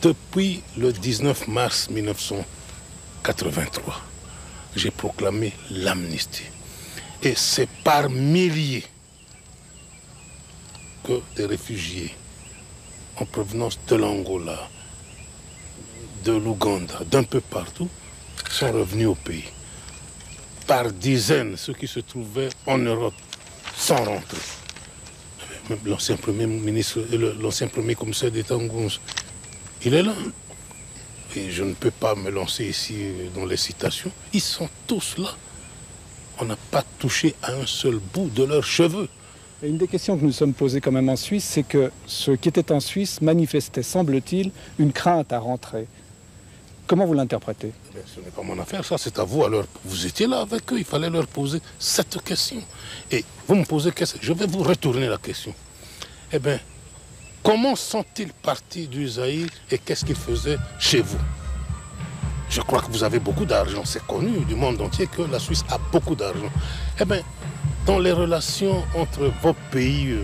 Depuis le 19 mars 1983, j'ai proclamé l'amnistie. Et c'est par milliers que des réfugiés en provenance de l'Angola, de l'Ouganda, d'un peu partout, sont revenus au pays. Par dizaines, ceux qui se trouvaient en Europe sans rentrer. L'ancien premier ministre, l'ancien premier commissaire d'État Ngonge, il est là. Et je ne peux pas me lancer ici dans les citations. Ils sont tous là. On n'a pas touché à un seul bout de leurs cheveux. Et une des questions que nous sommes posées quand même en Suisse, c'est que ceux qui étaient en Suisse manifestaient, semble-t-il, une crainte à rentrer. Comment vous l'interprétez? Ce n'est pas mon affaire, ça c'est à vous. Alors, vous étiez là avec eux, il fallait leur poser cette question. Et vous me posez question, je vais vous retourner la question. Eh bien, comment sont-ils partis du Zaïre et qu'est-ce qu'ils faisaient chez vous? Je crois que vous avez beaucoup d'argent, c'est connu du monde entier que la Suisse a beaucoup d'argent. Eh bien, dans les relations entre vos pays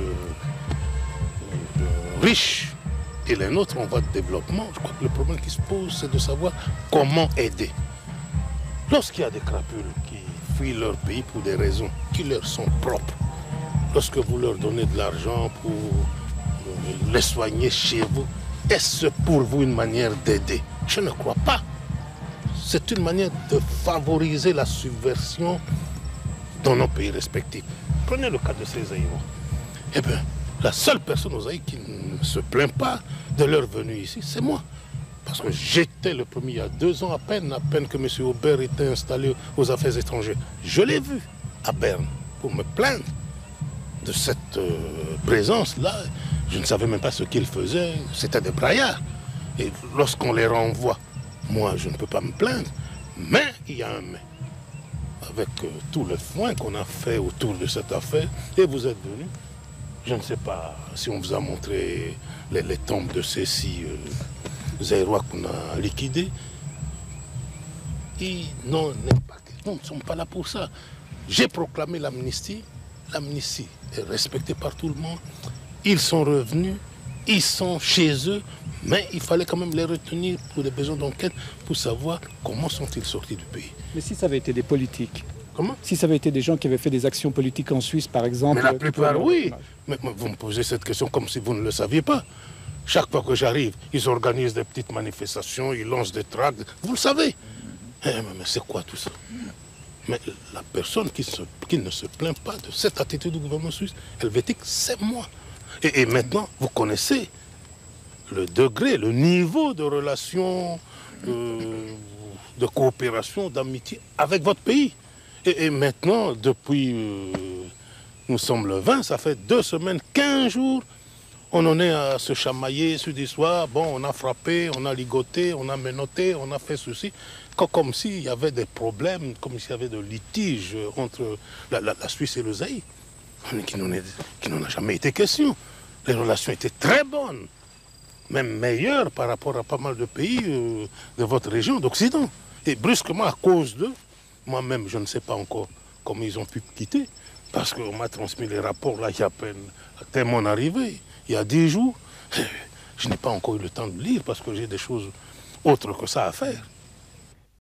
riches et les nôtres en voie de développement, je crois que le problème qui se pose, c'est de savoir comment aider. Lorsqu'il y a des crapules qui fuient leur pays pour des raisons qui leur sont propres, lorsque vous leur donnez de l'argent pour les soigner chez vous, est-ce pour vous une manière d'aider? Je ne crois pas. C'est une manière de favoriser la subversion dans nos pays respectifs. Prenez le cas de ces Zaïrois. Eh bien, la seule personne aux Zaïres qui ne se plaint pas de leur venue ici, c'est moi. Parce que j'étais le premier il y a 2 ans à peine que M. Aubert était installé aux affaires étrangères. Je l'ai vu à Berne pour me plaindre de cette présence-là. Je ne savais même pas ce qu'ils faisaient. C'était des braillards. Et lorsqu'on les renvoie, moi, je ne peux pas me plaindre. Mais il y a un mais. Avec tout le foin qu'on a fait autour de cette affaire, et vous êtes venus. Je ne sais pas si on vous a montré les tombes de ces 6 Zaïrois qu'on a liquidés. Non, nous ne sommes pas là pour ça. J'ai proclamé l'amnistie. L'amnistie est respectée par tout le monde. Ils sont revenus, ils sont chez eux, mais il fallait quand même les retenir pour des besoins d'enquête pour savoir comment sont-ils sortis du pays. Mais si ça avait été des politiques? Comment? Si ça avait été des gens qui avaient fait des actions politiques en Suisse, par exemple... Mais la plupart, oui. Mais vous me posez cette question comme si vous ne le saviez pas. Chaque fois que j'arrive, ils organisent des petites manifestations, ils lancent des tracts. Vous le savez. Mais c'est quoi tout ça? Mais la personne qui ne se plaint pas de cette attitude du gouvernement suisse helvétique, c'est moi. Et maintenant, vous connaissez le degré, le niveau de relation, de coopération, d'amitié avec votre pays. Et maintenant, depuis, nous sommes le 20, ça fait 2 semaines, 15 jours, on en est à se chamailler sur des soirs. Bon, on a frappé, on a ligoté, on a menotté, on a fait ceci. Comme s'il y avait des problèmes, comme s'il y avait de litiges entre la Suisse et le Zaïre, qui n'en a jamais été question. Les relations étaient très bonnes, même meilleures par rapport à pas mal de pays de votre région, d'Occident. Et brusquement, à cause d'eux, moi-même, je ne sais pas encore comment ils ont pu quitter, parce qu'on m'a transmis les rapports, là, il y a à peine, dès mon arrivée, il y a 10 jours. Je n'ai pas encore eu le temps de lire, parce que j'ai des choses autres que ça à faire.